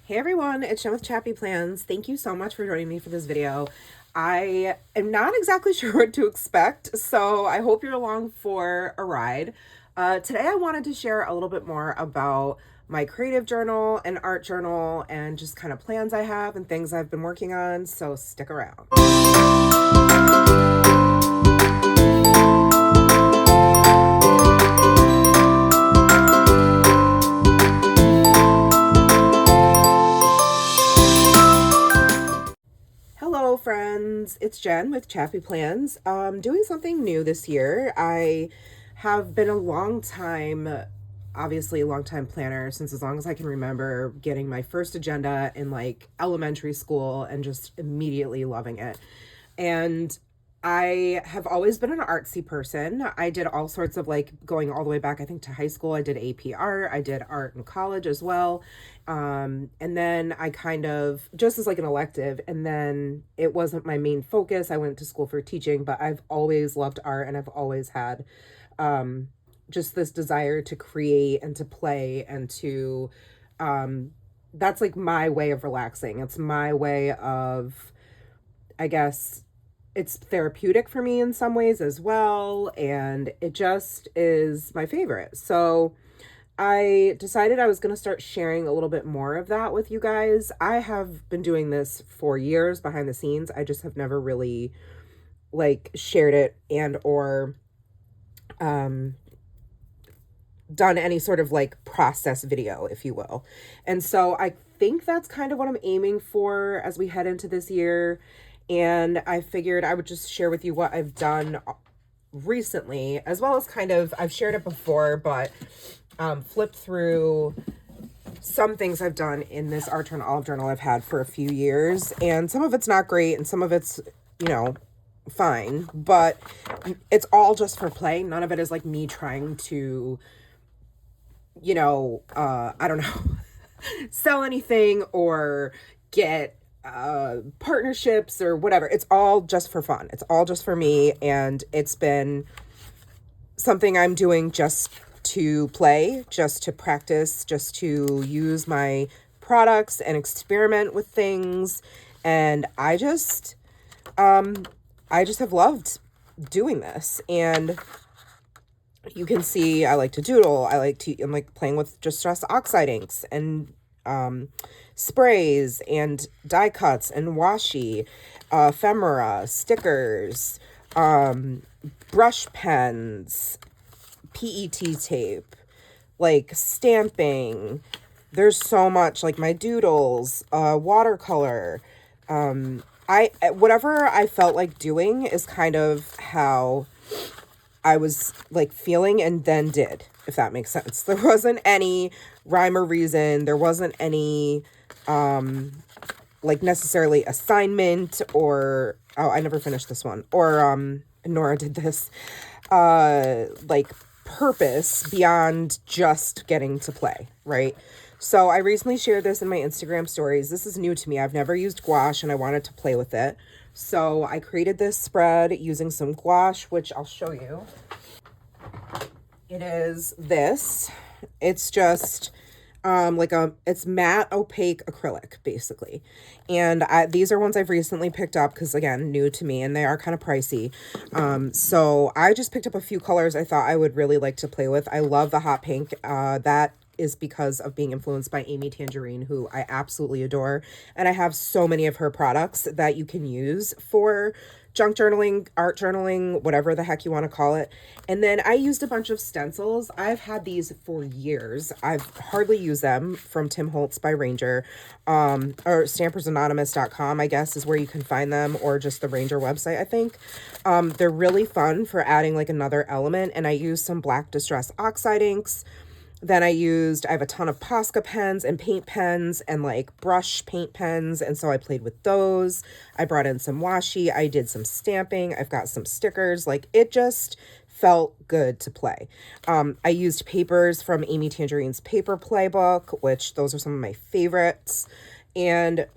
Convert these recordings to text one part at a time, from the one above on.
Hey everyone, it's Jen with ChappyPlans. Thank you so much for joining me for this video. I am not exactly sure what to expect, so I hope you're along for a ride. Today I wanted to share a little bit more about my creative journal and art journal and just kind of plans I have and things I've been working on, so stick around. Hello friends, it's Jen with ChappyPlans. Doing something new this year. I have been obviously a long time planner since as long as I can remember, getting my first agenda in like elementary school and just immediately loving it. And I have always been an artsy person. I did all sorts of like going all the way back, I think, to high school. I did AP art. I did art in college as well. And then I kind of just as like an elective, and then it wasn't my main focus. I went to school for teaching, but I've always loved art and I've always had just this desire to create and to play and to that's like my way of relaxing. It's my way of, I guess, it's therapeutic for me in some ways as well, and it just is my favorite. So I decided I was going to start sharing a little bit more of that with you guys. I have been doing this for years behind the scenes. I just have never really like shared it and or done any sort of like process video, if you will. And so I think that's kind of what I'm aiming for as we head into this year. And I figured I would just share with you what I've done recently, as well as kind of, I've shared it before, but flipped through some things I've done in this art journal, olive journal I've had for a few years. And some of it's not great and some of it's, you know, fine, but it's all just for play. None of it is like me trying to, you know, I don't know, sell anything or get partnerships or whatever. It's all just for fun. It's all just for me. And it's been something I'm doing just to play, just to practice, just to use my products and experiment with things. And I just have loved doing this. And you can see I like to doodle. I'm like playing with distress oxide inks and sprays and die cuts and washi, ephemera, stickers, brush pens, PET tape, like stamping. There's so much, like my doodles, watercolor. Whatever I felt like doing is kind of how I was like feeling and then did, if that makes sense. There wasn't any rhyme or reason. There wasn't any like necessarily assignment or, oh, I never finished this one, or Nora did this, like purpose beyond just getting to play, right? So I recently shared this in my Instagram stories. This is new to me. I've never used gouache and I wanted to play with it. So I created this spread using some gouache, which I'll show you. It is this. It's just it's matte opaque acrylic basically. And these are ones I've recently picked up because, again, new to me, and they are kind of pricey. So I just picked up a few colors I thought I would really like to play with. I love the hot pink. That is because of being influenced by Amy Tangerine, who I absolutely adore. And I have so many of her products that you can use for junk journaling, art journaling, whatever the heck you want to call it. And then I used a bunch of stencils. I've had these for years. I've hardly used them, from Tim Holtz by Ranger, or stampersanonymous.com, I guess, is where you can find them, or just the Ranger website, I think. They're really fun for adding like another element. And I used some black distress oxide inks. Then I have a ton of Posca pens and paint pens and like brush paint pens. And so I played with those. I brought in some washi. I did some stamping. I've got some stickers. Like, it just felt good to play. I used papers from Amy Tangerine's paper playbook, which those are some of my favorites. And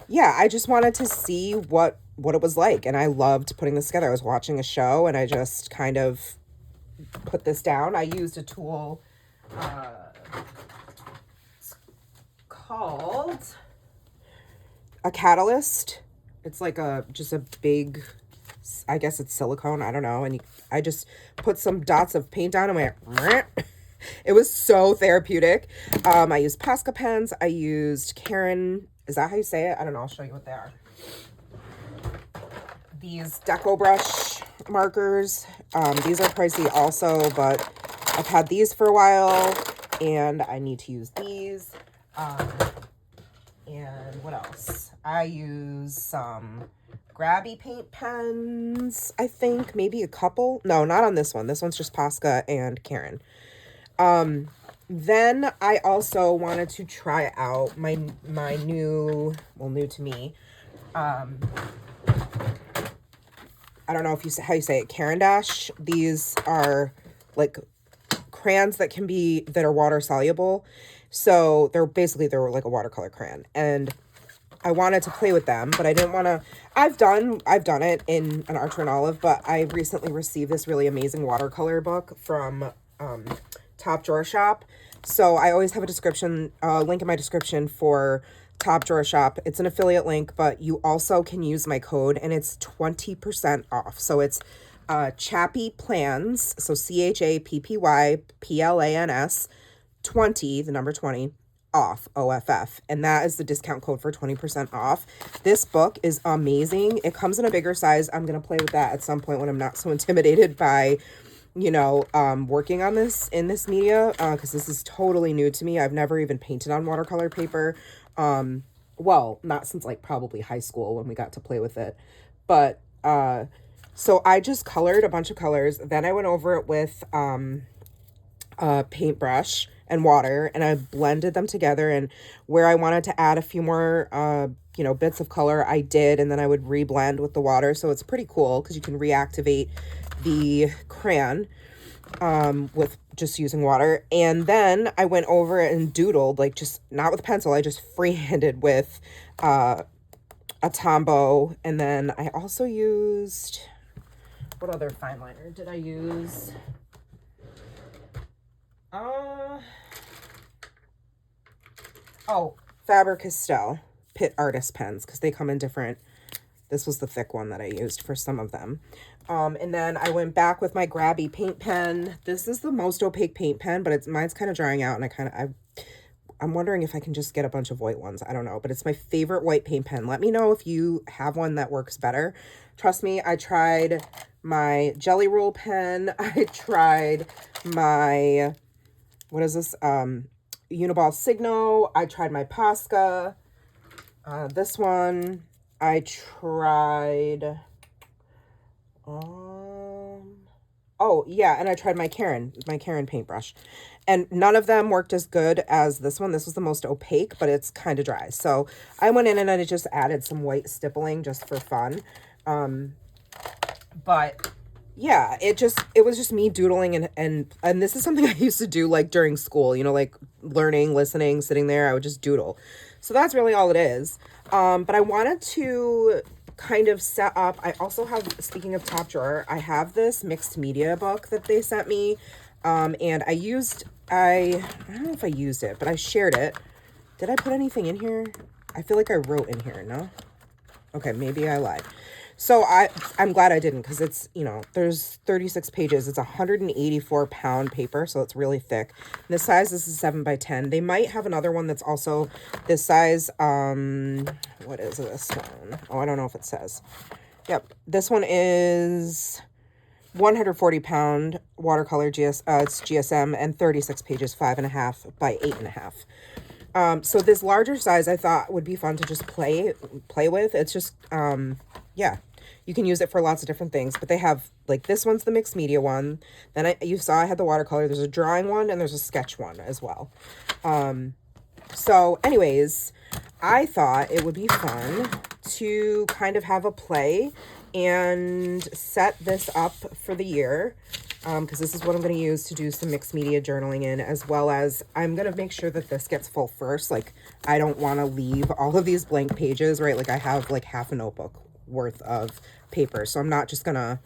yeah, I just wanted to see what it was like. And I loved putting this together. I was watching a show and I just kind of put this down. I used a tool, it's called a catalyst. It's like just a big, I guess it's silicone, I don't know. And I just put some dots of paint on and went, it was so therapeutic. I used Posca pens. I used Karen, is that how you say it? I don't know, I'll show you what they are. These Deco Brush markers. These are pricey also, but I've had these for a while and I need to use these. And what else? I use some Grabby paint pens, I think. Maybe a couple. No, not on this one. This one's just Posca and Karen. Then I also wanted to try out my new, well, new to me, I don't know if how you say it, Caran d'Ache. These are like crayons that are water soluble. So they're like a watercolor crayon. And I wanted to play with them, but I didn't want to, I've done it in an Archer and Olive, but I recently received this really amazing watercolor book from, Top Drawer Shop. So I always have a link in my description for Top Drawer Shop. It's an affiliate link, but you also can use my code and it's 20% off. So it's ChappyPlans, so CHAPPYPLANS 20, the number 20, off, OFF. And that is the discount code for 20% off. This book is amazing. It comes in a bigger size. I'm going to play with that at some point when I'm not so intimidated by, working on this in this media, because this is totally new to me. I've never even painted on watercolor paper. Well, not since like probably high school when we got to play with it. But, so I just colored a bunch of colors. Then I went over it with, a paintbrush and water, and I blended them together. And where I wanted to add a few more, bits of color, I did. And then I would reblend with the water. So it's pretty cool because you can reactivate the crayon with just using water. And then I went over it and doodled, like just not with a pencil. I just freehanded with a Tombow. And then I also used, what other fine liner did I use? Faber-Castell Pitt Artist pens, because they come in different. This was the thick one that I used for some of them. And then I went back with my Grabby paint pen. This is the most opaque paint pen, but mine's kind of drying out, and I'm wondering if I can just get a bunch of white ones. I don't know, but it's my favorite white paint pen. Let me know if you have one that works better. Trust me, I tried my Jelly Roll pen. I tried my, what is this? Uniball Signo. I tried my Posca. This one. I tried, and I tried my Karen paintbrush, and none of them worked as good as this one. This was the most opaque, but it's kind of dry. So I went in and I just added some white stippling just for fun. But yeah, it was just me doodling, and this is something I used to do like during school, like learning, listening, sitting there, I would just doodle. So that's really all it is. But I wanted to kind of set up, I also have, speaking of Top Drawer, I have this mixed media book that they sent me. And I don't know if I used it, but I shared it. Did I put anything in here? I feel like I wrote in here, no? Okay, maybe I lied. So I'm glad I didn't, because it's, there's 36 pages. It's 184-pound paper, so it's really thick. And the size, this is 7x10. They might have another one that's also this size. What is this one? Oh, I don't know if it says. Yep, this one is 140-pound watercolor it's GSM, and 36 pages, 5.5 by 8.5. So this larger size I thought would be fun to just play with. It's just, yeah, you can use it for lots of different things, but they have, like, this one's the mixed media one. Then you saw I had the watercolor. There's a drawing one and there's a sketch one as well. So anyways, I thought it would be fun to kind of have a play and set this up for the year. Because this is what I'm going to use to do some mixed media journaling in, as well as I'm going to make sure that this gets full first. Like, I don't want to leave all of these blank pages, right? Like, I have like half a notebook worth of paper, so I'm not just going to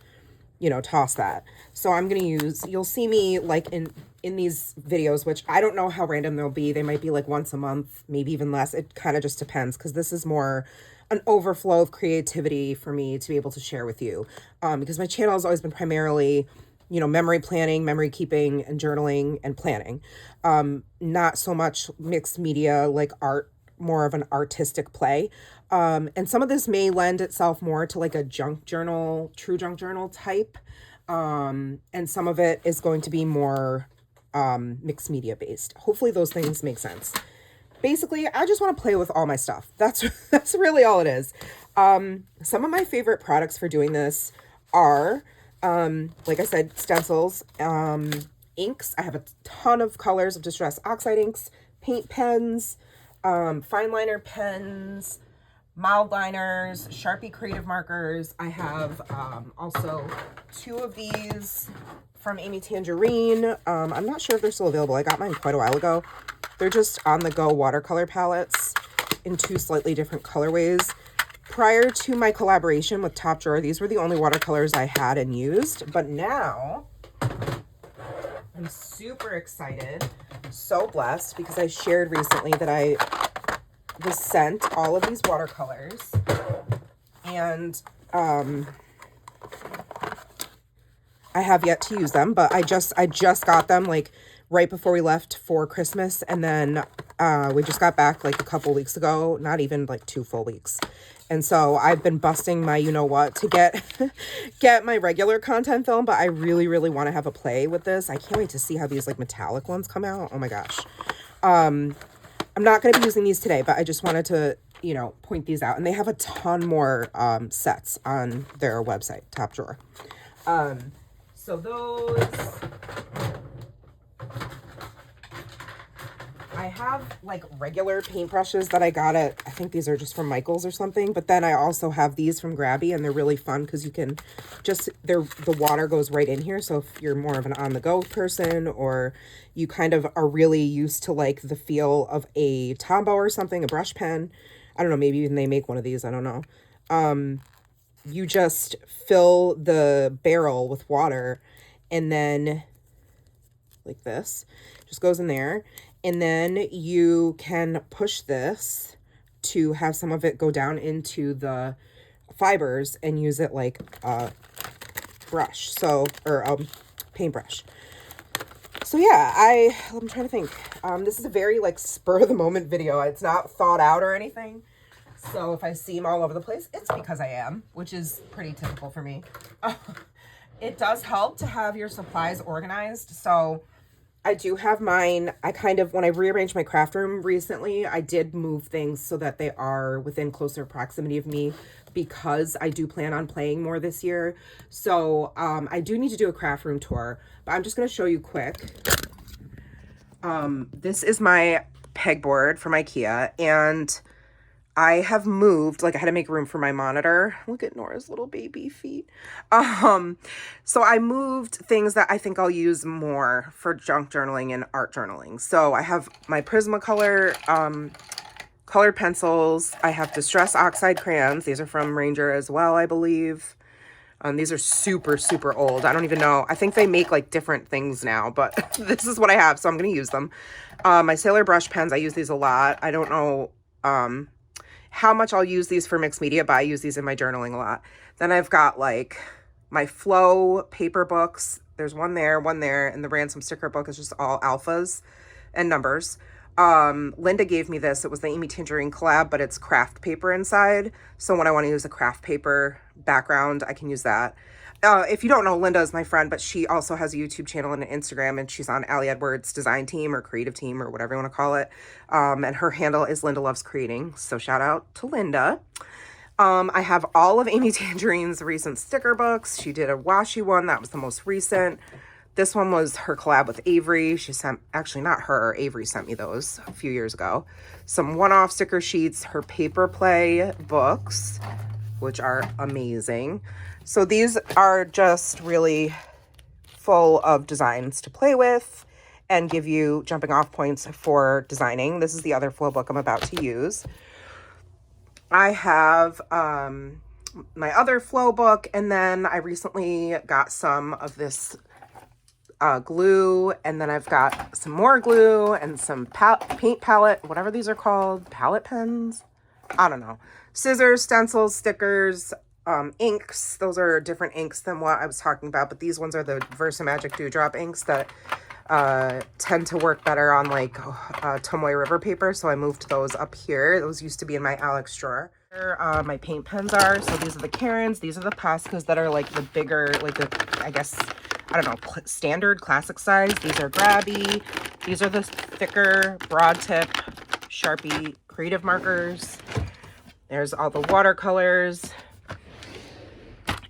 you know, toss that. So I'm going to use, you'll see me like in these videos, which I don't know how random they'll be. They might be like once a month, maybe even less. It kind of just depends, because this is more an overflow of creativity for me to be able to share with you. Because my channel has always been primarily, you know, memory planning, memory keeping, and journaling and planning. Not so much mixed media like art, more of an artistic play. And some of this may lend itself more to like a junk journal, true junk journal type. And some of it is going to be more mixed media based. Hopefully those things make sense. Basically, I just want to play with all my stuff. That's really all it is. Some of my favorite products for doing this are, like I said, stencils, inks. I have a ton of colors of Distress Oxide inks, paint pens, fine liner pens, mild liners, Sharpie creative markers. I have also 2 of these from Amy Tangerine. I'm not sure if they're still available. I got mine quite a while ago. They're just on-the-go watercolor palettes in 2 slightly different colorways. Prior to my collaboration with Top Drawer, these were the only watercolors I had and used. But now, I'm super excited, so blessed, because I shared recently that I was sent all of these watercolors. And I have yet to use them, but I just got them like right before we left for Christmas, and then we just got back like a couple weeks ago, not even like 2 full weeks. And so I've been busting my you-know-what to get my regular content film, but I really, really want to have a play with this. I can't wait to see how these like metallic ones come out. Oh my gosh. I'm not going to be using these today, but I just wanted to, you know, point these out. And they have a ton more sets on their website, Top Drawer. So those, I have like regular paintbrushes that I got at, I think these are just from Michael's or something, but then I also have these from Grabby, and they're really fun because you can just, the water goes right in here. So if you're more of an on-the-go person, or you kind of are really used to like the feel of a Tombow or something, a brush pen, I don't know, maybe even they make one of these, I don't know. You just fill the barrel with water, and then like this just goes in there, and then you can push this to have some of it go down into the fibers and use it like a brush, so, or paintbrush. So yeah, I'm trying to think. This is a very like spur of the moment video. It's not thought out or anything. So if I seem all over the place, it's because I am, which is pretty typical for me. It does help to have your supplies organized. So I do have mine. I kind of, when I rearranged my craft room recently, I did move things so that they are within closer proximity of me, because I do plan on playing more this year. So I do need to do a craft room tour, but I'm just going to show you quick. This is my pegboard from IKEA, and I have moved, like I had to make room for my monitor. Look at Nora's little baby feet. So I moved things that I think I'll use more for junk journaling and art journaling. So I have my Prismacolor colored pencils. I have Distress Oxide crayons. These are from Ranger as well, I believe. These are super, super old. I don't even know. I think they make like different things now, but this is what I have, so I'm going to use them. My Sailor brush pens, I use these a lot. I don't know how much I'll use these for mixed media, but I use these in my journaling a lot. Then I've got like my Flow paper books. There's one there, and the Ransom sticker book is just all alphas and numbers. Linda gave me this. It was the Amy Tangerine collab, but it's craft paper inside. So when I want to use a craft paper background, I can use that. If you don't know, Linda is my friend, but she also has a YouTube channel and an Instagram, and she's on Ali Edwards' design team or creative team or whatever you want to call it. And her handle is Linda Loves Creating. So shout out to Linda. I have all of Amy Tangerine's recent sticker books. She did a washi one. That was the most recent. This one was her collab with Avery. She sent, actually not her, Avery sent me those a few years ago. Some one-off sticker sheets, her paper play books, which are amazing. So these are just really full of designs to play with and give you jumping off points for designing. This is the other flow book I'm about to use. I have my other flow book, and then I recently got some of this glue, and then I've got some more glue and some paint palette, whatever these are called, palette pens, I don't know, scissors, stencils, stickers, inks. Those are different inks than what I was talking about, but these ones are the Versamagic Dewdrop inks that tend to work better on like Tomoe River paper, so I moved those up here. Those used to be in my Alex drawer. My paint pens are, so these are the Karens, these are the Poscas that are like the bigger, like the, I guess, I don't know, standard classic size. These are grabby. These are the thicker broad tip Sharpie creative markers. There's all the watercolors.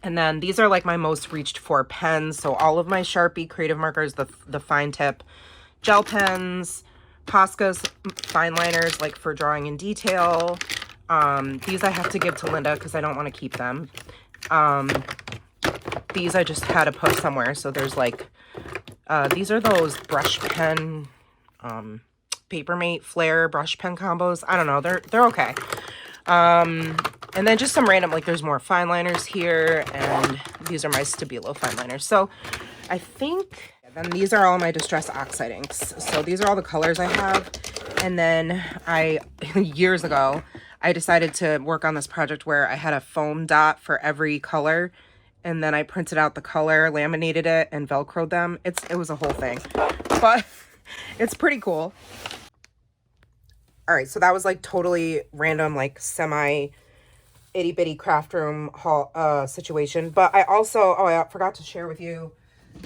And then these are like my most reached for pens. So all of my Sharpie creative markers, the fine tip gel pens, Posca's fine liners, like for drawing in detail. These I have to give to Linda because I don't want to keep them. These I just had to put somewhere. So there's like, these are those brush pen, Papermate Flare brush pen combos. I don't know. They're okay. And then just some random, like there's more fine liners here, and these are my Stabilo fine liners. So I think, then these are all my Distress Oxide inks. So these are all the colors I have. And then years ago, I decided to work on this project where I had a foam dot for every color. And then I printed out the color, laminated it, and Velcroed them. It was a whole thing, but it's pretty cool. All right, so that was like totally random, like semi itty bitty craft room haul situation. But I also, oh, I forgot to share with you,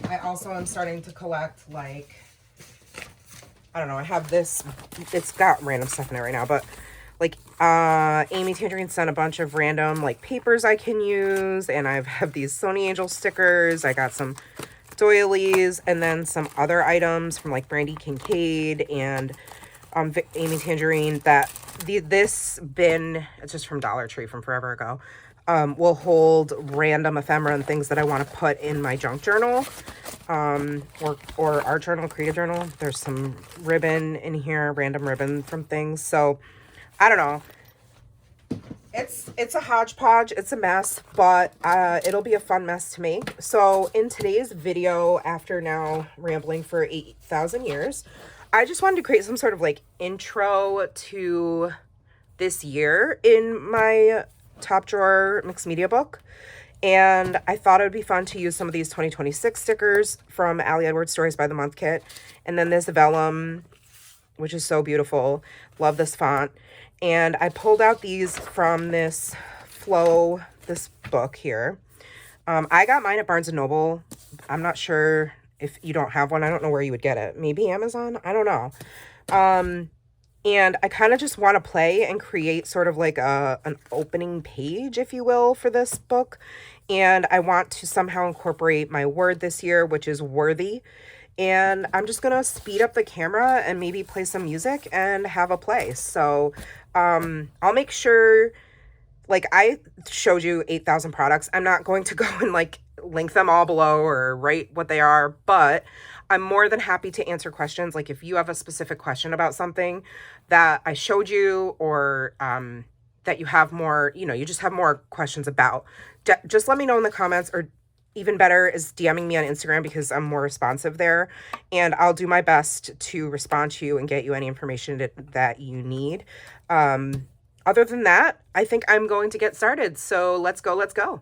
I also am starting to collect, like, I don't know, I have this, it's got random stuff in it right now, but like Amy Tangerine sent a bunch of random like papers I can use, and I have these Sony Angel stickers. I got some doilies, and then some other items from like Brandy Kincaid and Amy Tangerine that this bin, it's just from Dollar Tree from forever ago, will hold random ephemera and things that I want to put in my junk journal, or art journal, creative journal. There's some ribbon in here, random ribbon from things. So I don't know. It's a hodgepodge. It's a mess, but it'll be a fun mess to make. So in today's video, after now rambling for 8,000 years, I just wanted to create some sort of like intro to this year in my top drawer mixed media book. And I thought it would be fun to use some of these 2026 stickers from Ali Edwards Stories by the Month kit. And then this vellum, which is so beautiful. Love this font. And I pulled out these from this this book here. I got mine at Barnes & Noble. I'm not sure if you don't have one. I don't know where you would get it. Maybe Amazon? I don't know. And I kind of just want to play and create sort of like an opening page, if you will, for this book. And I want to somehow incorporate my word this year, which is worthy. And I'm just going to speed up the camera and maybe play some music and have a play. So I'll make sure, like I showed you 8,000 products. I'm not going to go and like link them all below or write what they are, but I'm more than happy to answer questions. Like if you have a specific question about something that I showed you, or that you have more, you just have more questions about, just let me know in the comments, or even better is DMing me on Instagram because I'm more responsive there, and I'll do my best to respond to you and get you any information that you need. Other than that, I think I'm going to get started. So let's go.